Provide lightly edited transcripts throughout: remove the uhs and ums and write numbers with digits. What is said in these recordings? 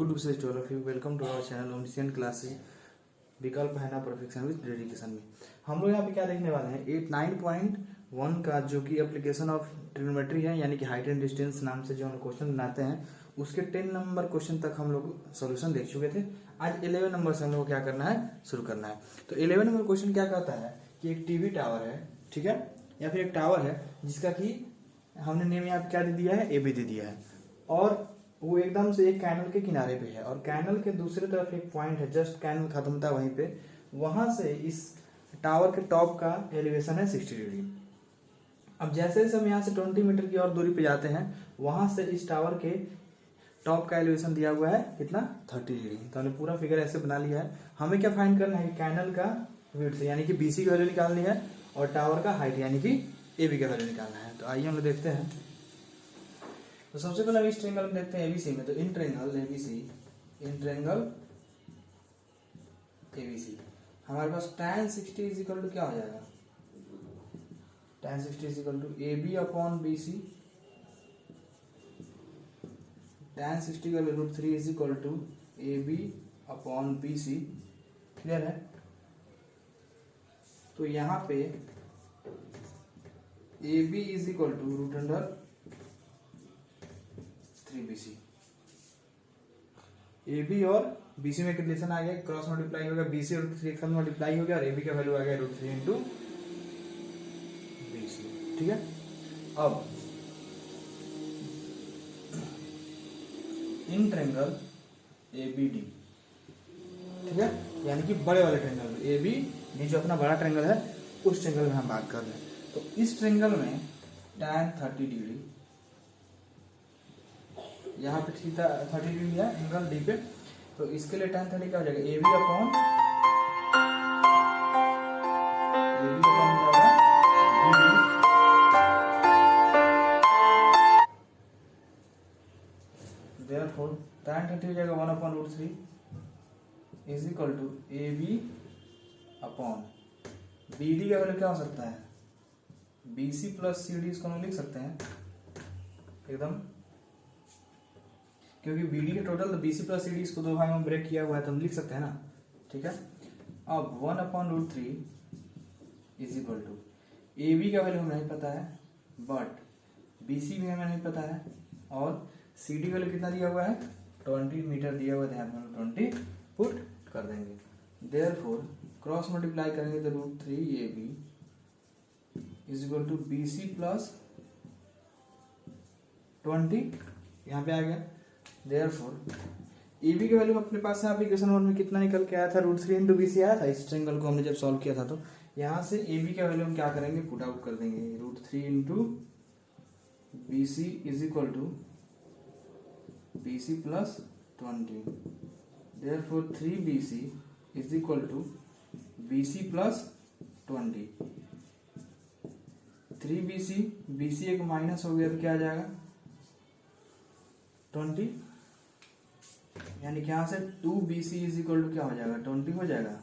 Good wishes to all of you. Welcome to our channel omniscient classes. विकल्प है ना perfection with dedication में हम लोग यहाँ पे क्या देखने वाले हैं 89.1 का जो कि एप्लीकेशन ऑफ ट्रिग्नोमेट्री है, यानी कि हाइट एंड डिस्टेंस नाम से जो हम क्वेश्चन बनाते हैं उसके 10 नंबर क्वेश्चन तक हम लोग सोल्यूशन देख चुके थे। आज 11 नंबर से हम लोग क्या करना है, शुरू करना है। तो 11 नंबर क्वेश्चन क्या कहता है कि एक टीवी टावर है, ठीक है, या फिर एक टावर है जिसका कि हमने नेम यहाँ पे क्या दे दिया है, एबी दे दिया है, और वो एकदम से एक कैनल के किनारे पे है और कैनल के दूसरी तरफ एक पॉइंट है, जस्ट कैनल खत्म होता है वहीं पे, वहां से इस टावर के टॉप का एलिवेशन है 60 डिग्री। अब जैसे जैसे हम यहाँ से 20 मीटर की और दूरी पे जाते हैं वहां से इस टावर के टॉप का एलिवेशन दिया हुआ है कितना, 30 डिग्री। तो हमने पूरा फिगर ऐसे बना लिया है। हमें क्या फाइंड करना है, कैनल का विड्थ यानी कि बीसी की वैल्यू निकालनी है और टावर का हाइट यानी कि एबी का वैल्यू निकालना है। तो आइए हम लोग देखते हैं। तो सबसे पहले इस ट्रायंगल में देखते हैं एबीसी में। तो इन ट्रायंगल एबीसी हमारे पास tan 60 इज इक्वल टू क्या हो जाएगा, tan 60 is equal to AB upon BC, tan 60 का √3 is equal to AB upon BC। Clear है। तो यहाँ पे AB is equal to √3BC। AB और BC में रिलेशन आ गया, क्रॉस मल्टीप्लाई हो गया, BC और 3 का मल्टीप्लाई हो गया और AB का वैल्यू आ गया √3 इंटू BC। ठीक है। अब इन ट्रायंगल ABD, ठीक है, यानी कि बड़े वाले ट्रायंगल में ABD जो अपना बड़ा ट्रायंगल है उस ट्रायंगल में हम बात कर रहे हैं। तो इस ट्रायंगल में tan 30 डिग्री, यहाँ पे 30 डिग्री है एंगल डी पे, तो इसके लिए tan 30 क्या हो जाएगा, AB अपॉन देयरफॉर tan 30 हो जाएगा 1 upon √3 is equal to AB upon BD का वैल्यू क्या हो सकता है, BC प्लस CD, इसको हम लिख सकते हैं एकदम, क्योंकि BD के टोटल तो BC प्लस CD, इसको दो भाग में ब्रेक किया हुआ है तो हम लिख सकते हैं ना। ठीक है। अब 1 upon √3 is equal to AB का वैल्यू हमें नहीं पता है बट BC भी हमें नहीं पता है और CD वैल्यू कितना दिया हुआ है, 20 मीटर दिया हुआ है, यहाँ पे हम 20 पुट कर देंगे। देयरफॉर क्रॉस मल्टीप्लाई करेंगे तो √3AB is equal to BC plus 20 यहाँ पे आ गया। देयरफॉर AB की वैल्यू अपने पास है, एप्लीकेशन 1 में कितना निकल के आया था, √3 इंटू BC आया था। इस ट्रायंगल को हमने जब सॉल्व किया था तो यहाँ से AB का वैल्यू हम क्या करेंगे, पुट आउट कर देंगे, √3 into BC is equal to BC plus 20। Therefore 3BC is equal to BC plus 20। 3BC, BC एक माइनस हो गया तो क्या आ जाएगा 20, यानी कि यहां से 2BC इज इक्वल टू क्या हो जाएगा, 20 हो जाएगा।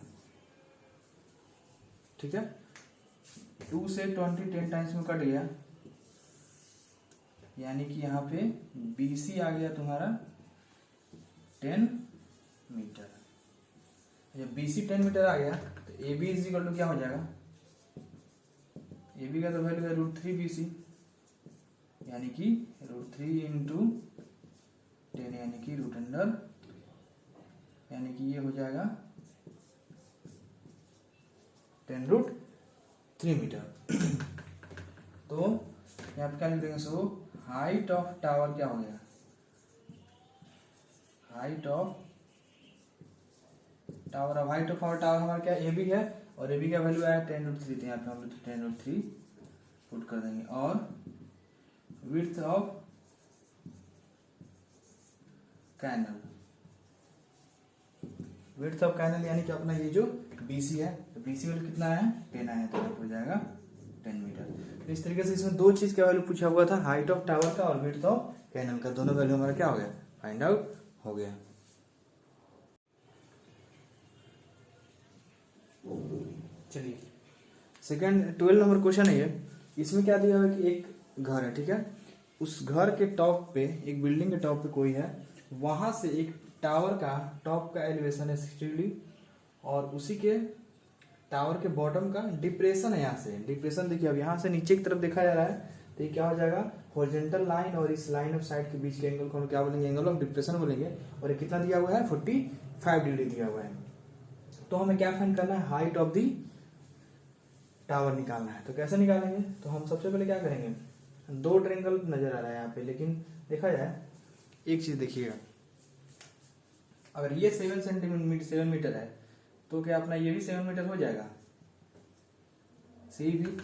ठीक है। 2 से 20 10 टाइम्स में कट गया, यानी कि यहाँ पे BC आ गया तुम्हारा 10 मीटर। जब BC 10 मीटर आ गया तो AB इज इक्वल टू क्या हो जाएगा, AB का तो वैल्यू है √3BC, यानी कि √3 इंटू 10 यानी कि √, यानी कि ये हो जाएगा 10√3 मीटर। तो यहाँ पे क्या लिख देंगे, सो हाइट ऑफ टावर क्या हो गया, हाइट ऑफ टावर। अब हाइट ऑफ आवर टावर हमारा क्या AB है और AB का वैल्यू आया 10√3, तो यहाँ पे हम लोग 10√3 पुट कर देंगे। और width of canal, width of canal यानी कि अपना ये जो BC है, तो BC वैल्यू कितना है, 10 आया, तो हो जाएगा 10 मीटर। तो इस तरीके से इसमें दो चीज का वैल्यू पूछा हुआ था, हाइट ऑफ टावर का और विड्थ ऑफ कैनल का, दोनों वैल्यू हमारा क्या हो गया, फाइंड आउट हो गया। चलिए सेकंड 12 नंबर क्वेश्चन है ये। इसमें क्या दिया हुआ है कि एक घर है, ठीक है, उस घर के टॉप पे, एक बिल्डिंग के टॉप पे कोई है, वहां से एक टावर का टॉप का एलिवेशन है 60 डिग्री और उसी के टावर के बॉटम का डिप्रेशन है। यहाँ से डिप्रेशन देखिए, अब यहाँ से नीचे की तरफ देखा जा रहा है तो ये क्या हो जाएगा, हॉरिजॉन्टल लाइन और इस लाइन ऑफ साइड के बीच के एंगल को हम क्या बोलेंगे, एंगल ऑफ डिप्रेशन बोलेंगे। और ये कितना दिया हुआ है, 45 डिग्री दिया हुआ है। तो हमें क्या फाइंड करना है, हाइट ऑफ दी टावर निकालना है। तो कैसे निकालेंगे, तो हम सबसे पहले क्या करेंगे, दो ट्रायंगल नजर आ रहा है यहाँ पे, लेकिन देखा जाए एक चीज देखिएगा, अगर ये 7 मीटर है तो क्या अपना ये भी 7 मीटर हो जाएगा, सी भी,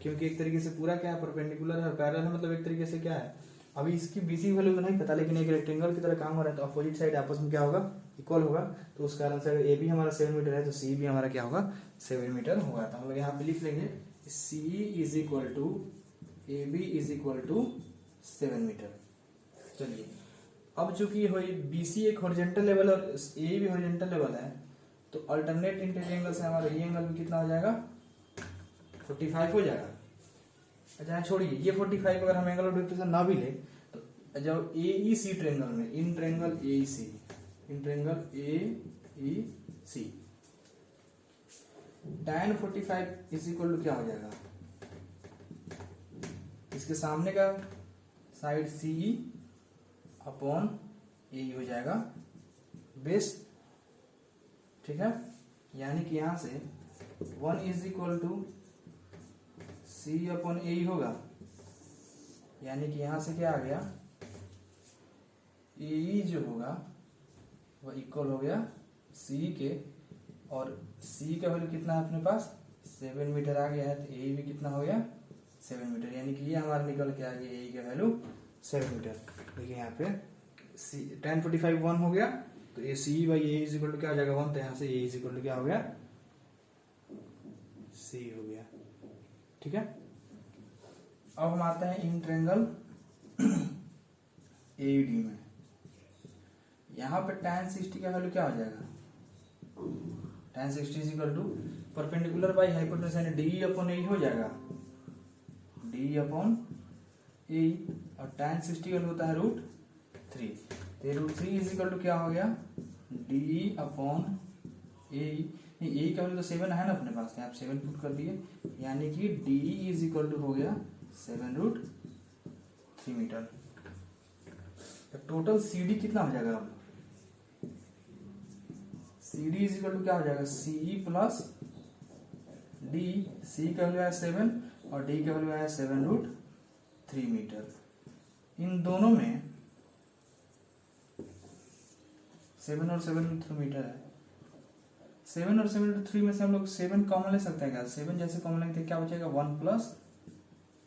क्योंकि एक तरीके से पूरा क्या है, परपेंडिकुलर है, पैरेलल है, मतलब एक तरीके से क्या है, अभी इसकी बीसी वैल्यू तो नहीं पता, लेकिन एक रेक्टेंगल की तरह काम हो रहा है तो अपोजिट साइड आपस में क्या होगा, इक्वल होगा। तो उस कारण से अगर ए भी हमारा 7 मीटर है तो सी भी हमारा क्या होगा, 7 मीटर होगा। तो हम लोग यहाँ पे लिख लेंगे C is equal to A B is equal to 7 metre. चलिए अब चूंकि बीसी एक हॉरिजॉन्टल लेवल और ए भी हॉरिजॉन्टल लेवल है, तो अल्टरनेट इंटीरियर एंगल से हमारा ये एंगल भी कितना हो जाएगा, 45 हो जाएगा। अच्छा छोड़िए, ये 45 अगर हम एंगल ऑफ डिप्रेशन ना भी ले तो जब ए ई सी ट्रायंगल में, in triangle A E C, in triangle A E C, tan 45 is equal to क्या हो जाएगा, इसके सामने का साइड सी अपॉन ए हो जाएगा बेस, ठीक है। यानी कि यहां से 1 is equal to C upon A होगा, यानी कि यहां से क्या आ गया, ए जो होगा वह इक्वल हो गया सी के, और सी का वैल्यू कितना है अपने पास, 7 मीटर आ गया है, तो ए भी कितना हो गया, 7 मीटर, यानी कि ये हमारा निकल के आ गया ए का वैल्यू 7 मीटर। देखिए यहाँ पे tan 45 1 हो गया, तो A C by A is equal to क्या हो जाएगा 1, तो यहाँ से ए इज इक्वल टू क्या हो गया, सी हो गया, ठीक है। अब हम आते हैं इन ट्रायंगल एडी में, यहां पे tan 60 का वैल्यू क्या हो जाएगा, tan 60 is equal to perpendicular by hypotenuse यानी डी अपॉन ए हो जाएगा, डी अपॉन ए, और tan 60 का होता है √3, तो √3 इज इक्वल टू क्या हो गया, डी अपॉन ए का वैल्यू तो 7 है ना अपने पास, यहाँ 7 पुट कर दिए, यानी कि डी इज इक्वल टू हो गया 7√3 मीटर। तो टोटल सी डी कितना हो जाएगा, अब C D is equal to क्या हो जाएगा, सी प्लस डी, सी का वैल्यू है 7 और डी का वैल्यू है 7√3 मीटर। इन दोनों में 7 और 7√3 मीटर है, 7 और 7√3 में से हम लोग 7 कॉमन ले सकते हैं क्या, 7 जैसे कॉमन लेंगे क्या बचेगा, 1 प्लस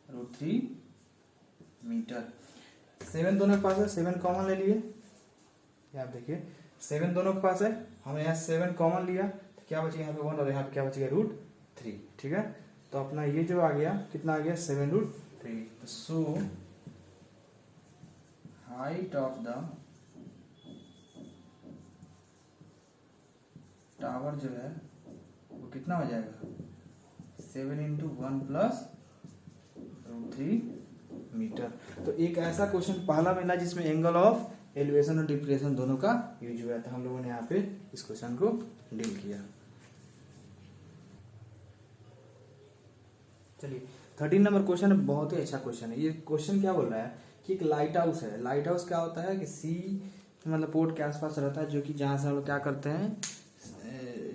√3 मीटर। 7 दोनों के पास है, 7 कॉमन ले लिए, आप देखिए 7 दोनों के पास है, हमने यहाँ 7 कॉमन लिया तो क्या बचेगा यहाँ पे 1 और यहाँ पे क्या बचेगा √3, ठीक है। तो अपना ये जो आ गया कितना आ गया 7√3। तो so height of the tower जो है वो कितना हो जाएगा, 7 × 1 + √3 मीटर। तो एक ऐसा क्वेश्चन पहला मिला जिसमें एंगल ऑफ एलिवेशन और डिप्रेशन दोनों का यूज हुआ था, हम लोगों ने यहाँ पे इस क्वेश्चन को डील किया। चलिए 13 नंबर क्वेश्चन बहुत ही अच्छा क्वेश्चन है। ये क्वेश्चन क्या बोल रहा है कि एक लाइट हाउस है, लाइट हाउस क्या होता है कि सी मतलब पोर्ट के आसपास रहता है, जो कि जहाँ से हम लोग क्या करते हैं,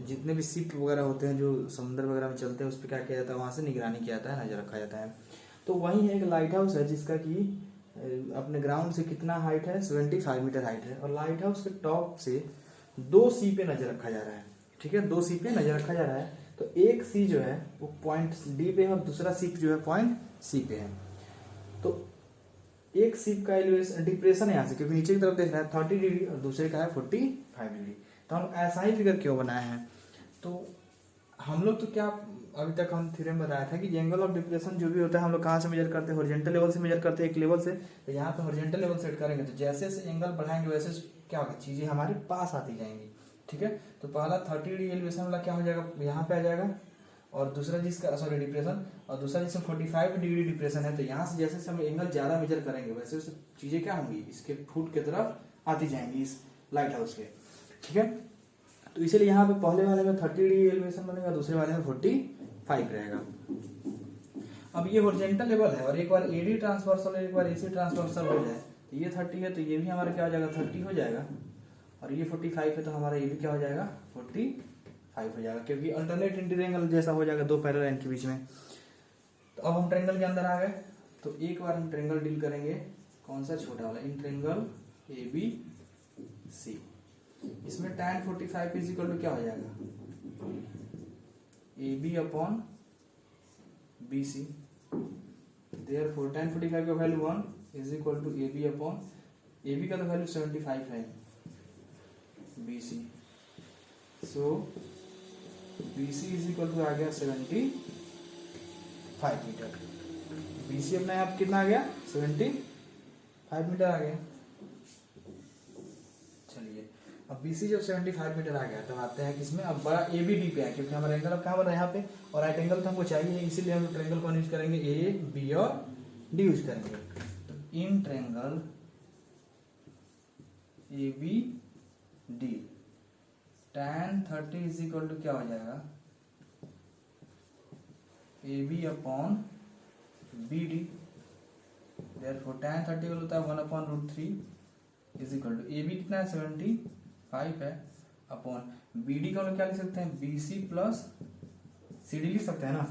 जितने भी शिप वगैरह होते हैं जो समुद्र वगैरह में चलते हैं उस पर क्या किया जाता है, वहां से निगरानी किया जाता है, नजर रखा जाता है। तो वही है एक लाइट हाउस है जिसका कि अपने ग्राउंड से कितना हाइट है, 75 मीटर हाइट है, और लाइट हाउस के टॉप से 2 सी पे नजर रखा जा रहा है, ठीक है, 2 सी पे नजर रखा जा रहा है। तो एक सी जो है वो पॉइंट डी पे है और दूसरा सी जो है पॉइंट सी पे है। तो एक सीप का एलिवेशन डिप्रेशन है यहाँ से, क्योंकि नीचे की तरफ देख रहा है 30 डिग्री और दूसरे का है 45 डिग्री। तो हम ऐसा ही फिगर क्यों बनाए हैं, तो हम लोग तो क्या अभी तक हम थ्योरम बताया था कि एंगल ऑफ डिप्रेशन जो भी होता है हम लोग कहाँ से मेजर करते हैं, हॉरिजॉन्टल लेवल से मेजर करते हैं, एक लेवल से। तो यहाँ पे हॉरिजॉन्टल लेवल सेट करेंगे तो जैसे जैसे एंगल बढ़ाएंगे वैसे क्या होगा, चीजें हमारे पास आती जाएंगी, ठीक है। तो पहला 30 डिग्री एलिवेशन वाला क्या हो जाएगा, यहाँ पे आ जाएगा, और दूसरा जिसका सॉरी डिप्रेशन, और दूसरा जिसमें 45 डिग्री डिप्रेशन है, तो यहाँ से जैसे हम एंगल ज्यादा मेजर करेंगे वैसे वैसे चीजें क्या होंगी, इसके फुट की तरफ आती जाएंगी, इस लाइट हाउस के, ठीक है। तो इसलिए यहाँ पे पहले वाले में 30 डिग्री एलिवेशन बनेगा, दूसरे वाले में 45 रहेगा। अब ये हॉरिजॉन्टल लेवल है और एक बार एडी ट्रांसवर्सल एक बार एसी ट्रांसवर्सल हो जाए तो ये 30 है तो ये भी हमारा क्या हो जाएगा 30 हो जाएगा, और ये 45 है तो हमारा ये भी क्या हो जाएगा 45 हो जाएगा, क्योंकि अल्टरनेट इंटीग्रल जैसा हो जाएगा दो पैरेलल लाइन के बीच में। तो अब हम ट्रायंगल के अंदर आ गए, तो एक बार हम ट्रायंगल डील करेंगे, कौन सा छोटा वाला, इन ट्रायंगल ABC। इसमें tan 45 इज इक्वल टू क्या हो जाएगा AB upon BC। Therefore tan 45 का value 1 is equal to AB upon AB का तो वैल्यू 75 है BC, so BC is equal to आ गया 75 मीटर। BC अपना यहाँ कितना आ गया 75 मीटर आ गया। चलिए अब BC जब 75 मीटर आ गया तब आते हैं किसमें, अब बड़ा ABD पे है, क्योंकि हमारा एंगल अब कहाँ बन रहा है यहाँ पे, और राइट एंगल तो हमको चाहिए, इसीलिए हम ट्रायंगल कौन यूज करेंगे A, B और D यूज करेंगे। तो in triangle ABD tan 30 is equal to क्या हो जाएगा AB upon BD। Therefore tan 30 होता है 1 upon √3 is equal to AB कितना है 75 है अपॉन BD का हम लोग क्या लिख सकते हैं BC प्लस CD लिख सकते हैं ना,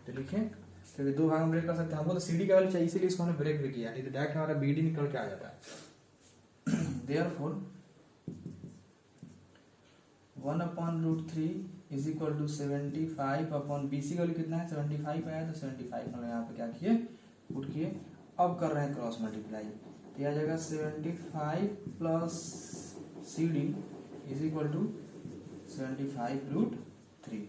तो लिखें क्योंकि दो भाग में ब्रेक कर सकते हैं, हमको तो CD का वैल्यू चाहिए इसीलिए इसको हमने ब्रेक भी किया, नहीं तो डायरेक्ट हमारा BD निकल के आ जाता है। Therefore 1 upon √3 is equal to 75 upon BC का वैल्यू कितना है 75 आया, तो 75 हम यहाँ पे क्या किए पुट किए। अब कर रहे हैं क्रॉस मल्टीप्लाई, तो आ जाएगा 75 plus CD is equal to 75√3,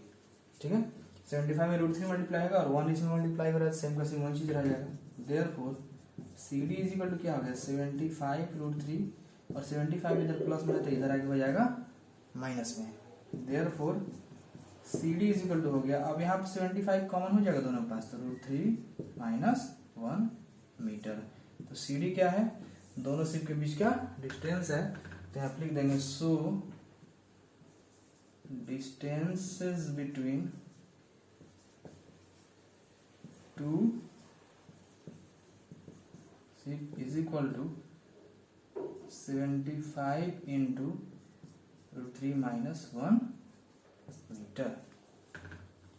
ठीक है। 75 में √3 मल्टीप्लाई होगा और 1 इसमें मल्टीप्लाई हो रहा है, सेम का सेम वही चीज रह जाएगा। Therefore CD is equal to क्या हो गया 75√3 और 75 इधर प्लस में है तो इधर आगे हो जाएगा माइनस में। Therefore CD is equal to हो गया, अब यहाँ पे 75 कॉमन हो जाएगा दोनों के पास, तो √3 माइनस 1 मीटर। तो CD क्या है दोनों सिप के बीच का डिस्टेंस है, तो यहाँ लिख देंगे so distances between two ship is equal to 75 into √3 minus 1 metre,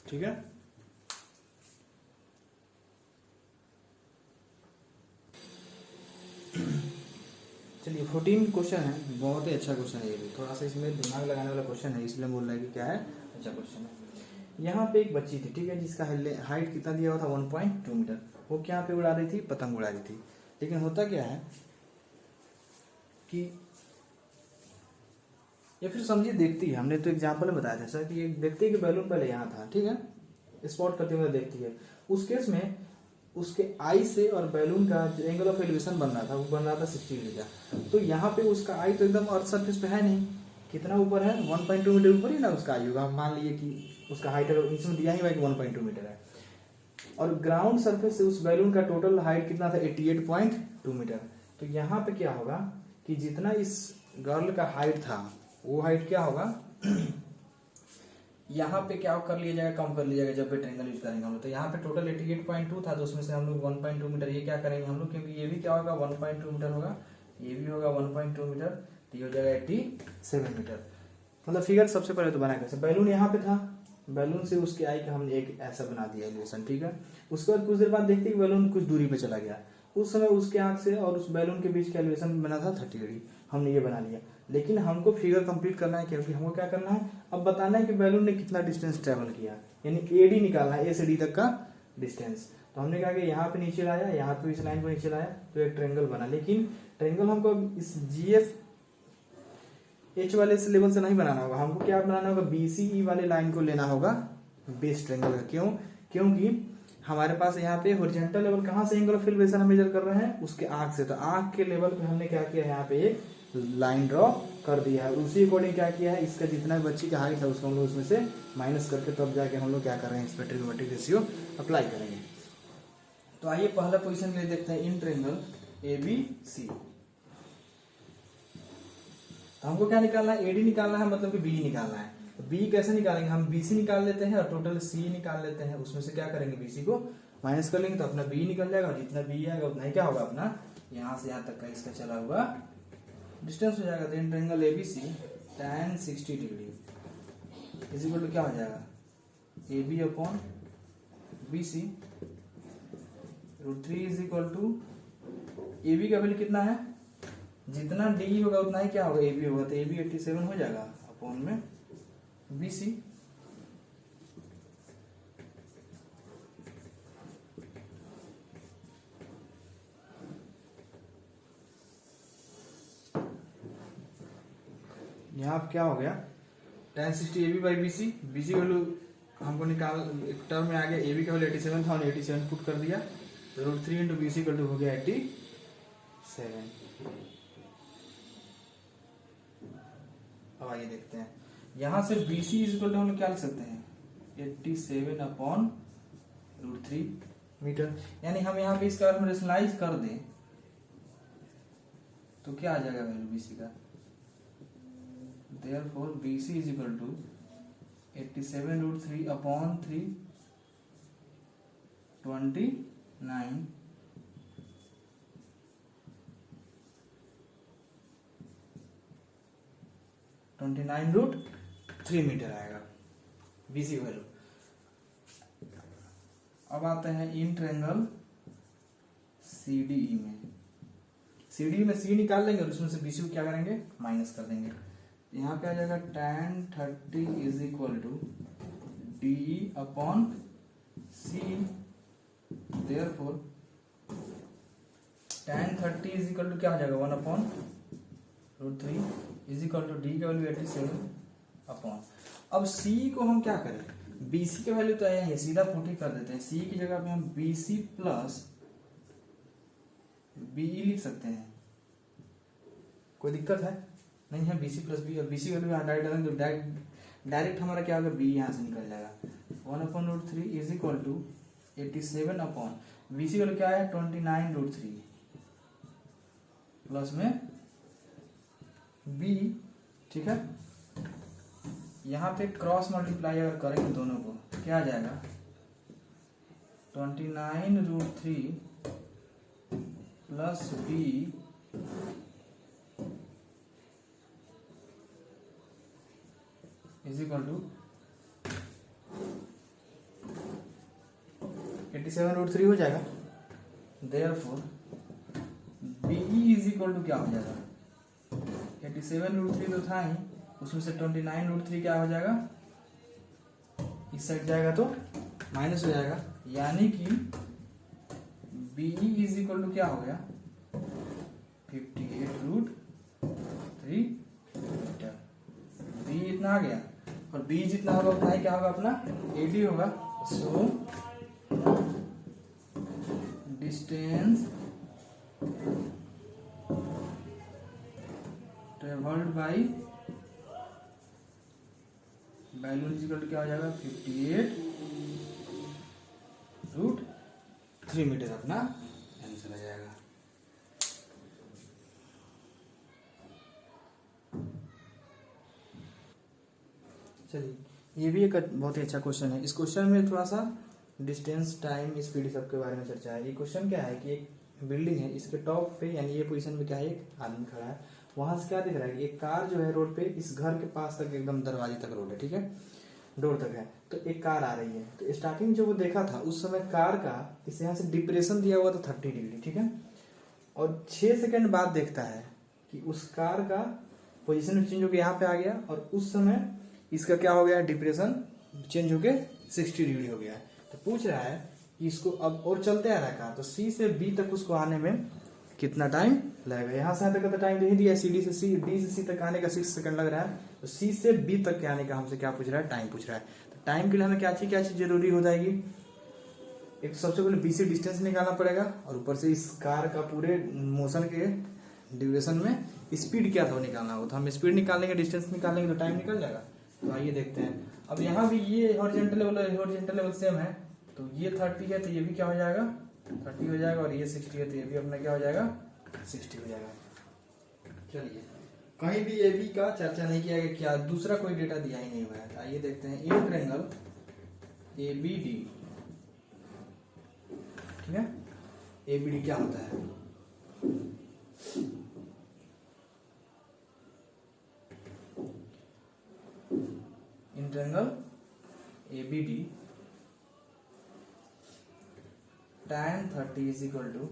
ठीक है। चलिए 14 क्वेश्चन है, बहुत ही अच्छा क्वेश्चन है ये भी, थोड़ा सा इसमें दिमाग लगाने वाला क्वेश्चन है, इसलिए बोल रहा है कि क्या है अच्छा क्वेश्चन है। यहाँ पे एक बच्ची थी, ठीक है, जिसका हाइट कितना दिया हुआ था 1.2 मीटर, वो क्या पे उड़ा रही थी पतंग उड़ा रही थी। लेकिन होता क्या है कि या फिर समझिए देखती है, हमने तो एग्जाम्पल में बताया था सर कि देखती है कि बैलून पहले यहाँ था, ठीक है, स्पॉट करते हुए देखती है, उस केस में उसके आई से और बैलून का जो एंगल ऑफ एलिवेशन बन रहा था वो बन रहा था 60 डिग्री का। तो यहाँ पे उसका आई तो एकदम अर्थ सरफेस पे है नहीं, कितना ऊपर है 1.2 मीटर ऊपर ही ना उसका आई होगा, मान लीजिए कि उसका हाइट इसमें दिया ही हुआ कि 1.2 मीटर है, और ग्राउंड सरफेस से उस बैलून का टोटल हाइट कितना था 88.2 मीटर। तो यहाँ पे क्या होगा कि जितना इस गर्ल का हाइट था वो हाइट क्या होगा यहाँ पे क्या कर लिया जाएगा कम कर लिया जाएगा जब भी ट्रायंगल यूज करेंगे हम लोग। तो यहाँ पे टोटल 88.2 था, तो उसमें से हम लोग 1.2 मीटर ये क्या करेंगे हम लोग, क्योंकि ये भी क्या होगा 1.2 मीटर होगा, ये भी होगा 1.2 मीटर, तो ये हो जाएगा 87 मीटर। मतलब फिगर सबसे पहले तो बना कैसे, बैलून यहाँ पे था, बैलून से उसके आई का हमने एक ऐसा बना दिया एलिवेशन, ठीक है। उसके बाद कुछ देर बाद देखते कि बैलून कुछ दूरी पे चला गया, उस समय उसके आंख से और उस बैलून के बीच का एलिवेशन बना था 30 डिग्री, हमने ये बना लिया। लेकिन हमको फिगर कंप्लीट करना है, क्योंकि हमको क्या करना है अब बताना है कि बैलून ने कितना डिस्टेंस ट्रेवल किया, यानी एडी निकालना है, ए से डी तक का डिस्टेंस। तो हमने कहा कि यहाँ पे नीचे लाया, यहाँ पे इस लाइन को नीचे लाया तो एक ट्रायंगल बना, लेकिन ट्रायंगल हमको इस GF H वाले से लेवल से नहीं बनाना होगा, हमको क्या बनाना होगा BCE वाले लाइन को लेना होगा बेस ट्रायंगल का। क्यों? क्योंकि हमारे पास यहाँ पे हॉरिजॉन्टल लेवल कहाँ से एंगल ऑफ एलिवेशन हम मेजर कर रहे हैं उसके आंख से, तो आंख के लेवल पे हमने क्या किया यहाँ पे एक लाइन ड्रॉ कर दिया है, उसी अकॉर्डिंग क्या किया है इसका जितना बच्ची का हाइट है उसको हम लोग उसमें से माइनस करके तब जाके हम लोग क्या कर रहे हैं इस पर ट्रिग्नोमेट्रिक रेशियो अप्लाई करेंगे। तो आइए पहला पोजीशन ले देखते हैं इन ट्रायंगल ABC। तो हमको क्या निकालना है, एडी निकालना है, मतलब कि बी निकालना है। तो बी कैसे निकालेंगे, हम बीसी निकाल लेते हैं और टोटल सी निकाल लेते हैं, उसमें से क्या करेंगे बीसी को माइनस कर लेंगे तो अपना बी निकल जाएगा, और जितना बी आएगा उतना ही क्या होगा अपना यहाँ से यहाँ तक का इसका चला हुआ डिस्टेंस हो जाएगा। Then triangle ABC tan 60 degree is equal to क्या हो जाएगा, A B upon B C √3 is equal to A B का वैल्यू कितना है, जितना डी होगा उतना ही क्या होगा ए बी होगा, तो ए बी 87 हो जाएगा अपॉन में बी सी। यहाँ क्या हो गया, tan 60 A B by B C, B C value हमको निकाल एक टर्म में आ गया, ए बी का वैल्यू 87 था, 87 पुट कर दिया, तो √3 into B C equal to हो गया 87। अब आइए देखते हैं, यहाँ से B C is equal to हम क्या लिख सकते हैं 87 अपॉन √3 मीटर, यानी हम यहाँ पे इसका हम रेशनलाइज कर दें तो क्या आ जाएगा वैल्यू बी सी का, therefore BC is equal to 87 √3 upon 3 29 √3 metre आएगा BC वैल्यू। अब आते हैं इन ट्रायंगल CDE में, CDE में C निकाल लेंगे और उसमें से BC को क्या करेंगे माइनस कर देंगे। यहाँ पे आ जाएगा tan 30 is equal to DE upon C, therefore tan 30 is equal to क्या हो जाएगा 1 upon √3 is equal to D का वैल्यू 87 अपॉन। अब C को हम क्या करें, BC का वैल्यू तो आया है, सीधा पुट ही कर देते हैं, C की जगह पे हम BC प्लस BE लिख सकते हैं, कोई दिक्कत है नहीं है, BC प्लस बी, और BC वैल्यू डायरेक्ट डालेंगे तो डायरेक्ट हमारा क्या होगा B यहाँ से निकल जाएगा, 1 upon √3 is equal to 87 upon BC value क्या है 29 √3 प्लस में B, ठीक है। यहाँ पे क्रॉस मल्टीप्लाई अगर करेंगे दोनों को क्या आ जाएगा 29 √3 plus B is equal to 87 √3 हो जाएगा, therefore BE is equal to क्या हो जाएगा 87 √3 तो था ही, उसमें से 29 √3 क्या हो जाएगा इस साइड जाएगा तो माइनस हो जाएगा, यानी कि BE इज इक्वल टू क्या हो गया 58 √3 मीटर। B इतना आ गया और B जितना होगा उतना ही क्या होगा अपना AD होगा। So distance travelled by value is equal to क्या हो जाएगा 58 √3 मीटर अपना आंसर आ जाएगा। चलिए, ये भी एक बहुत ही अच्छा क्वेश्चन है। इस क्वेश्चन में थोड़ा सा डिस्टेंस, टाइम, स्पीड सबके बारे में चर्चा है। ये क्वेश्चन क्या है कि एक बिल्डिंग है, इसके टॉप पे यानी ये पोजीशन में क्या है एक आदमी खड़ा है, वहां से क्या दिख रहा है कि एक कार जो है रोड पे इस घर के पास तक एकदम दरवाजे तक रोड है, ठीक है, डोर तक है, तो एक कार आ रही है। तो स्टार्टिंग जो वो देखा था उस समय कार का इस यहाँ से डिप्रेशन दिया हुआ था 30 डिग्री, ठीक है, और 6 सेकंड बाद देखता है कि उस कार का पोजीशन चेंज होकर यहाँ पे आ गया और उस समय इसका क्या हो गया डिप्रेशन चेंज होके 60 डिग्री हो गया है। तो पूछ रहा है कि इसको अब और चलते आ रहा है कहाँ, तो सी से बी तक उसको आने में कितना टाइम लगेगा। यहाँ से आने तक का टाइम दे दिया, सी डी से सी, डी से सी तक आने का 6 सेकंड लग रहा है, तो सी से बी तक के आने का हमसे क्या पूछ रहा है टाइम पूछ रहा है। तो टाइम के लिए हमें क्या चीज जरूरी हो जाएगी, एक सबसे पहले बी से डिस्टेंस निकालना पड़ेगा और ऊपर से इस कार का पूरे मोशन के ड्यूरेशन में स्पीड क्या था वो निकालना होगा। तो हम स्पीड निकाल लेंगे, डिस्टेंस निकाल लेंगे तो टाइम निकल जाएगा। तो आइए देखते हैं। अब यहाँ भी ये हॉरिजॉन्टल लेवल सेम है, तो ये 30 है तो ये भी क्या हो जाएगा 30 हो जाएगा, और ये 60 है तो ये भी अपना क्या हो जाएगा 60 हो जाएगा। चलिए कहीं भी ए बी का चर्चा नहीं किया गया, क्या दूसरा कोई डेटा दिया ही नहीं हुआ है। आइए देखते हैं in triangle A B D, ठीक है, ए बी डी क्या होता है। In triangle A B D tan 30 is equal to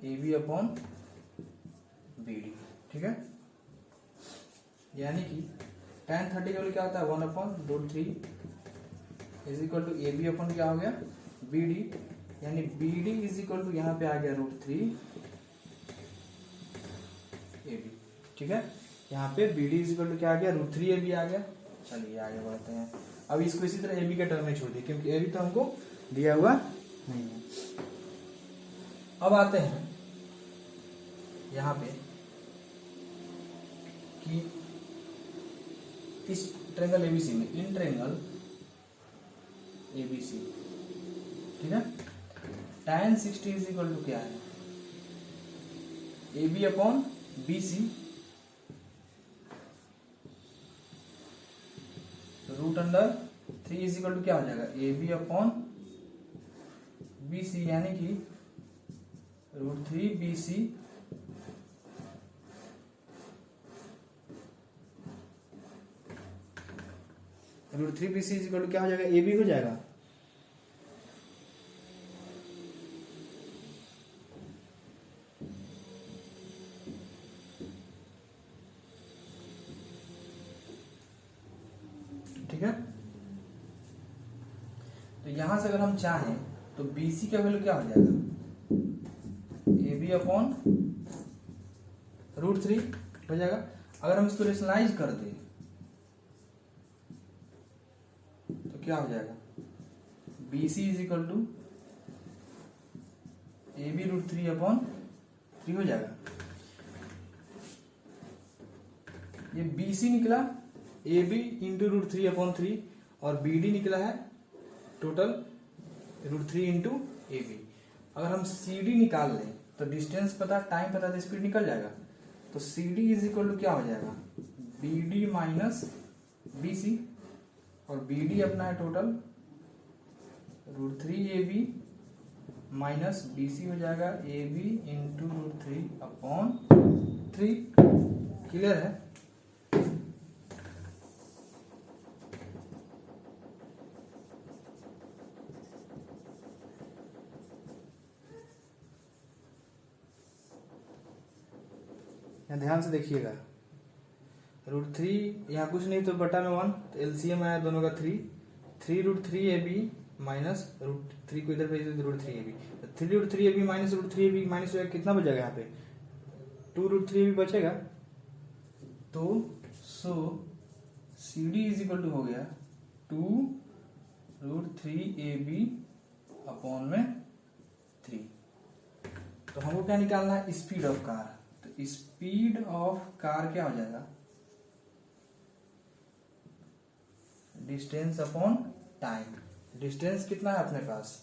A B upon B D, ठीक है। यानी कि tan 30 का वैल्यू क्या होता है 1/√3 is equal to A B upon क्या हो गया बी डी, यानी B D is equal to यहाँ पे आ गया √3 ए बी, ठीक है। यहाँ पे B D is equal to क्या आ गया √3 ए बी आ गया। चलिए आगे बढ़ते हैं। अब इसको इसी तरह ए बी के टर्म में छोड़ दिए क्योंकि ए बी तो हमको दिया हुआ नहीं है। अब आते हैं यहाँ पे कि इस ट्रायंगल एबीसी में, इन ट्रायंगल एबीसी, ठीक है, tan 60 इज इक्वल टू क्या है A B upon B C √3 is equal to क्या हो जाएगा A B upon B C, यानी कि √3 B C √3 B C is equal to क्या हो जाएगा ए बी हो जाएगा। ठीक है, तो यहां से अगर हम चाहें तो BC का वैल्यू क्या हो जाएगा ए बी अपॉन √3 हो जाएगा। अगर हम इसको रेशनलाइज कर दें तो क्या हो जाएगा BC is equal to A B √3 upon 3 हो जाएगा। ये BC निकला ए बी इंटू √3 अपॉन 3 और BD निकला है टोटल √3 इंटू ए बी। अगर हम CD निकाल लें तो डिस्टेंस पता, टाइम पता, तो स्पीड निकल जाएगा। तो CD इज इक्वल टू क्या हो जाएगा BD माइनस BC, और BD अपना है टोटल √3 AB माइनस BC हो जाएगा AB इंटू √3 अपॉन 3। क्लियर है। ध्यान से देखिएगा, √3 यहाँ कुछ नहीं तो बटा में 1, तो एलसीएम आया दोनों का 3 ए बी माइनस √3 को इधर भेज दे √3 A B, 3 √3 A B minus √3 A B minus कितना बचेगा यहाँ पे 2 √3 ए बी बचेगा। तो सो CD इज इक्वल टू हो गया 2 √3 ए बी अपॉन में 3। तो हमको क्या निकालना है स्पीड ऑफ कार। तो स्पीड ऑफ कार क्या हो जाएगा डिस्टेंस अपॉन टाइम। डिस्टेंस कितना है अपने पास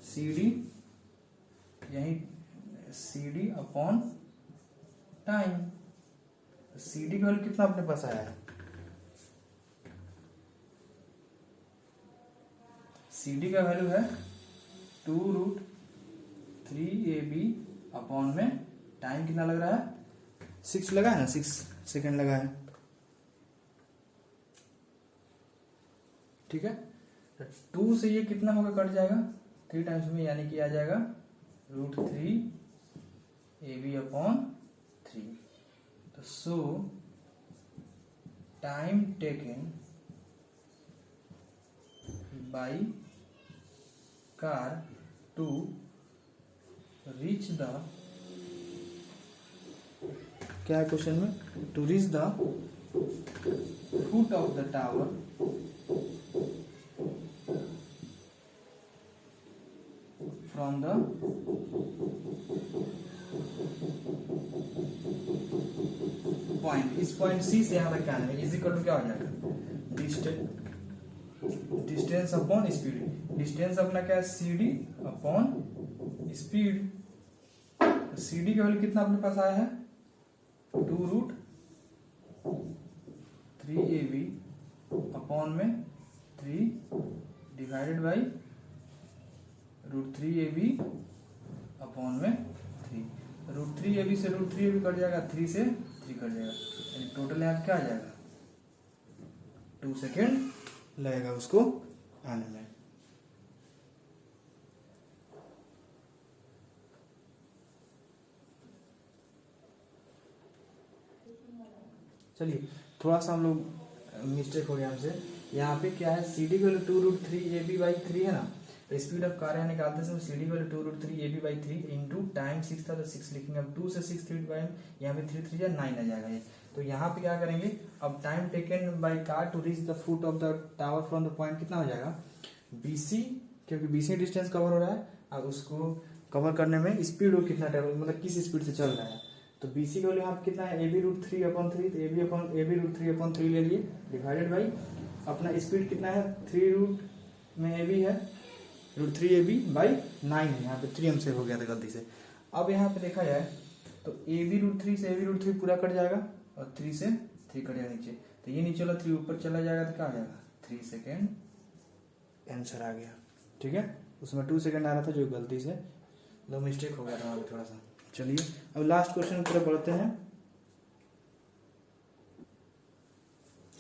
CD, यही CD अपॉन टाइम। CD का वैल्यू कितना अपने पास आया है CD का वैल्यू है 2 √3 ए बी अपॉन में टाइम कितना लग रहा है 6 लगा है ना, 6 सेकेंड लगा है। ठीक है, तो 2 से ये कितना होगा कट जाएगा 3 टाइम्स में, यानी कि आ जाएगा √3 ए बी अपॉन 3। तो so time taken by car to reach the, क्या है क्वेश्चन में, to reach the foot of the tower from the point, इस पॉइंट C से यहां तक क्या है इज इक्वल टू क्या हो जाएगा डिस्टेंस अपॉन स्पीड। डिस्टेंस अपना क्या है CD अपॉन स्पीड, तो सी डी का वैल्यू कितना अपने पास आया है 2√3ab अपॉन में 3 डिवाइडेड बाई √3ab अपॉन में 3। √3ab से √3ab कट जाएगा, 3 से 3 कट जाएगा, यानी टोटल यहाँ क्या आ जाएगा 2 सेकेंड लगेगा उसको आने में। चलिए थोड़ा सा हम लोग मिस्टेक हो गया हमसे, यहाँ पे क्या है सी डी की वैल्यू 2√3ab/3 है ना, तो स्पीड ऑफ कार निकालते समय सी डी की वैल्यू 2√3ab/3 इंटू टाइम 6 था तो 6 लिखेंगे, अब 2 से 6 3 बाई यहाँ पे 3 3 9 आ जाएगा ये। तो यहाँ पे क्या करेंगे, अब time taken by car to reach the foot of the tower from the point कितना हो जाएगा BC, क्योंकि BC डिस्टेंस कवर हो रहा है, अब उसको कवर करने में स्पीड वो कितना ट्रेवल मतलब किस स्पीड से चल रहा है, तो BC का वैल्यू यहाँ पे कितना है AB√3/3, तो AB√3/3 ले लिए डिवाइडेड बाई अपना स्पीड कितना है 3 रूट में AB है √3ab/9 है, यहाँ पे 3 हमसे हो गया था गलती से। अब यहाँ पे देखा जाए तो AB√3 से AB√3 पूरा कट जाएगा और 3 से 3 कट जाएगा नीचे, तो ये नीचे वाला 3 ऊपर चला जाएगा तो क्या आ जाएगा 3 सेकेंड आंसर आ गया। ठीक है, उसमें 2 सेकेंड आ रहा था जो गलती से दो मिस्टेक हो गया था वहाँ पे थोड़ा सा। चलिए अब लास्ट क्वेश्चन की तरफ बढ़ते हैं।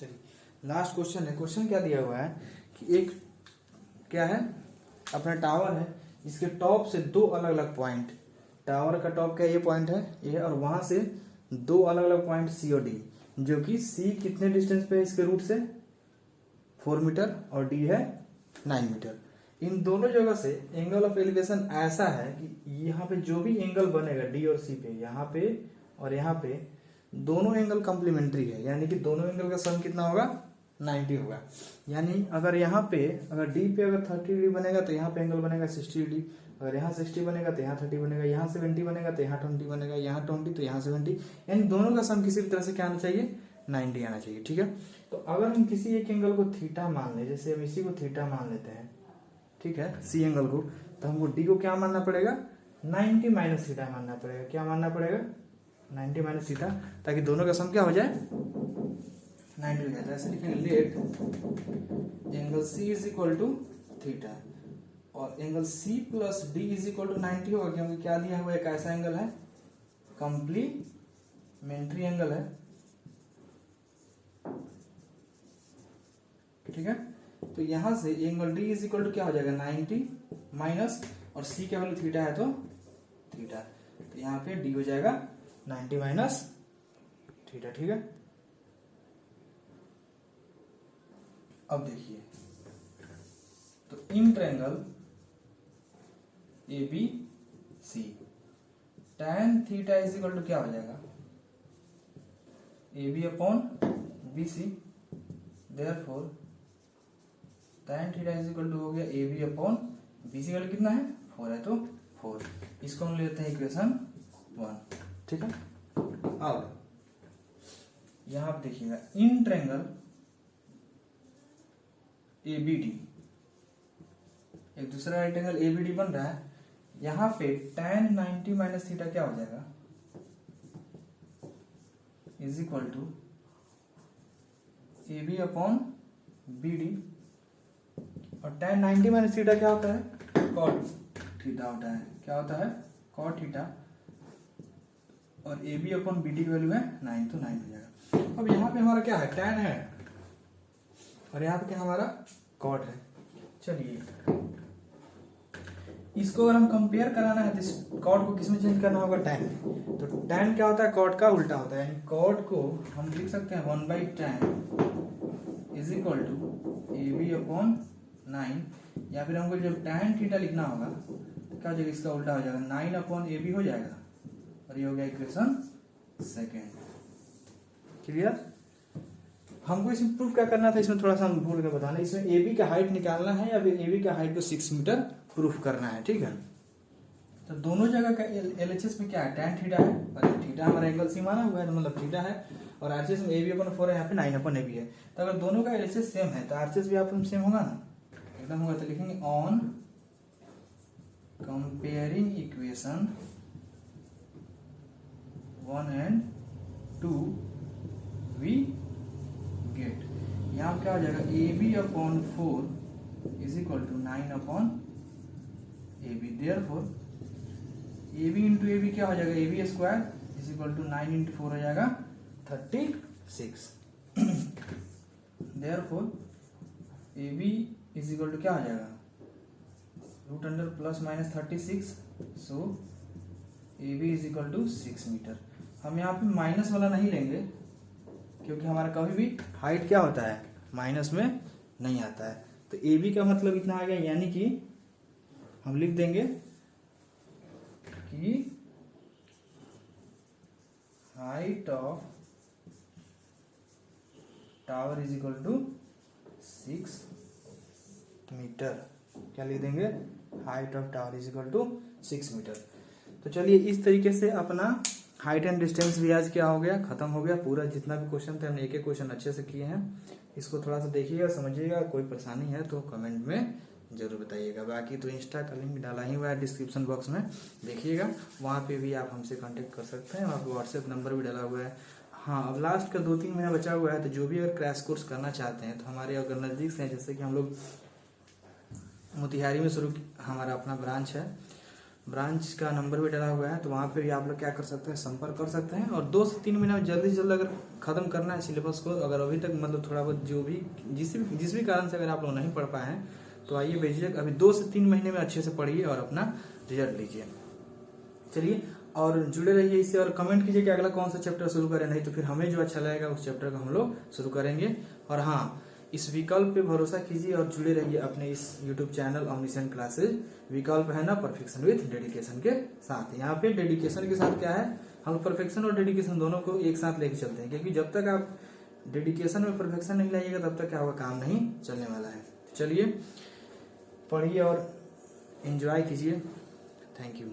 चलिए लास्ट क्वेश्चन है, क्वेश्चन क्या दिया हुआ है कि एक क्या है अपना टावर है, इसके टॉप से 2 अलग अलग पॉइंट, टावर का टॉप का ये पॉइंट है ये, और वहां से 2 अलग अलग पॉइंट C और D, जो कि C कितने डिस्टेंस पे है इसके रूट से 4 मीटर और D है 9 मीटर। इन दोनों जगह से एंगल ऑफ एलिवेशन ऐसा है कि यहाँ पे जो भी एंगल बनेगा D और C पे, यहाँ पे और यहाँ पे दोनों एंगल कॉम्प्लीमेंट्री है, यानी कि दोनों एंगल का सम कितना होगा 90 होगा। यानी अगर यहाँ पे अगर D पे अगर 30 डिग्री बनेगा तो यहाँ पे एंगल बनेगा 60 डिग्री, अगर यहाँ 60 बनेगा तो यहाँ 30 बनेगा, यहाँ 70 बनेगा तो यहाँ 20 बनेगा, यहाँ 20 तो यहाँ 70, यानी दोनों का सम किसी भी तरह से क्या आना चाहिए 90 आना चाहिए। ठीक है, तो अगर हम किसी एक एंगल को थीटा मान ले, जैसे हम इसी को थीटा मान लेते हैं, ठीक है C एंगल को, तो हमको D को क्या मानना पड़ेगा 90 माइनस थीटा मानना पड़ेगा। क्या मानना पड़ेगा 90 माइनस थीटा, ताकि दोनों का सम क्या हो जाए 90 हो जाए। ऐसे लिखेंगे let angle C is equal to theta और angle C plus D is equal to 90 होगा, क्योंकि क्या दिया हुआ एक ऐसा एंगल है कॉम्प्लीमेंट्री एंगल है। ठीक है, तो यहां से angle D is equal to क्या हो जाएगा 90 माइनस, और C का वैल्यू थीटा है तो थीटा, तो यहाँ पे D हो जाएगा 90 माइनस थीटा। ठीक है, अब देखिए तो in triangle ABC tan theta is equal to क्या हो जाएगा AB upon BC, therefore tan theta is equal to हो गया AB अपॉन BC का कितना है 4 है तो 4, इसको हम लेते हैं इक्वेशन 1। ठीक है, अब यहां आप देखिएगा इन ट्रायंगल ABD, एक दूसरा राइट एंगल ABD बन रहा है, यहां पे tan 90 माइनस थीटा क्या हो जाएगा is equal to AB upon BD, और tan 90 माइनस थीटा क्या होता है cot थीटा होता है। क्या होता है cot थीटा, और AB अपॉन BD की वैल्यू है 9 तो 9 हो जाएगा। अब यहाँ पे हमारा क्या है tan है और यहाँ पे क्या हमारा cot है। चलिए इसको अगर हम कंपेयर कराना है तो cot को किसमें चेंज करना होगा tan में, तो tan क्या होता है cot का उल्टा होता है, यानी cot को हम लिख सकते हैं 1/tan is equal to AB upon 9, या फिर हमको जब tan थीटा लिखना होगा तो क्या हो जाएगा इसका उल्टा हो जाएगा 9 अपॉन AB हो जाएगा, और ये हो गया इक्वेशन 2। क्लियर, हमको इसमें प्रूफ क्या करना था, इसमें थोड़ा सा हम भूल के बताना, इसमें AB का हाइट निकालना है या फिर AB का हाइट को 6 मीटर प्रूफ करना है। ठीक है, तो दोनों जगह का LHS में क्या है tan थीटा है, और थीटा हमारा एंगल C माना हुआ है तो मतलब थीटा है, और RHS में AB अपॉन 4 है, यहाँ पे 9 अपॉन AB है। तो अगर दोनों का LHS सेम है तो RHS भी आप सेम होगा ना, एकदम होगा, तो लिखेंगे on comparing equation 1 and 2 we get। यहाँ क्या हो जाएगा, AB/4 is equal to 9/AB। Therefore AB into AB क्या हो जाएगा, AB² is equal to 9 into 4 हो जाएगा 36। Therefore AB is equal to क्या हो जाएगा, root under plus minus 36। So AB is equal to 6 metre. हम यहाँ पे माइनस वाला नहीं लेंगे क्योंकि हमारा कभी भी हाइट क्या होता है, माइनस में नहीं आता है। तो AB का मतलब इतना आ गया, यानी कि हम लिख देंगे कि height of tower is equal to 6 metre. क्या लिख देंगे, height of tower is equal to 6 metre. तो चलिए इस तरीके से अपना हाइट एंड डिस्टेंस भी आज क्या हो गया, खत्म हो गया। पूरा जितना भी क्वेश्चन थे हमने एक एक क्वेश्चन अच्छे से किए हैं। इसको थोड़ा सा देखिएगा, समझिएगा। कोई परेशानी है तो कमेंट में जरूर बताइएगा। बाकी तो इंस्टा का लिंक डाला ही हुआ है डिस्क्रिप्शन बॉक्स में, देखिएगा। वहाँ पे भी आप हमसे कांटेक्ट कर सकते हैं। वहाँ पे व्हाट्सएप नंबर भी डाला हुआ है। हाँ, अब लास्ट का 2-3 महीना बचा हुआ है, तो जो भी अगर क्रैश कोर्स करना चाहते हैं तो हमारे अगर नज़दीक से हैं, जैसे कि हम लोग मोतिहारी में हमारा अपना ब्रांच है, ब्रांच का नंबर भी डाला हुआ है, तो वहाँ पे भी आप लोग क्या कर सकते हैं, संपर्क कर सकते हैं। और 2 से 3 महीना में जल्दी से जल्द अगर खत्म करना है सिलेबस को, अगर अभी तक मतलब थोड़ा बहुत जो भी जिस भी कारण से अगर आप लोग नहीं पढ़ पाए हैं तो आइए बेझिझक अभी 2 से 3 महीने में अच्छे से पढ़िए और अपना रिजल्ट लीजिए। चलिए, और जुड़े रहिए इससे, और कमेंट कीजिए कि अगला कौन सा चैप्टर शुरू करें। नहीं तो फिर हमें जो अच्छा लगेगा उस चैप्टर को हम लोग शुरू करेंगे। और हाँ, इस विकल्प पे भरोसा कीजिए और जुड़े रहिए अपने इस यूट्यूब चैनल ओमनिसेंट क्लासेज। विकल्प है ना, परफेक्शन विथ डेडिकेशन के साथ। यहाँ पे डेडिकेशन के साथ क्या है, हम परफेक्शन और डेडिकेशन दोनों को एक साथ लेके चलते हैं, क्योंकि जब तक आप डेडिकेशन में परफेक्शन नहीं लाइएगा तब तक आपका काम नहीं चलने वाला है। चलिए पढ़िए और एंजॉय कीजिए। Thank you.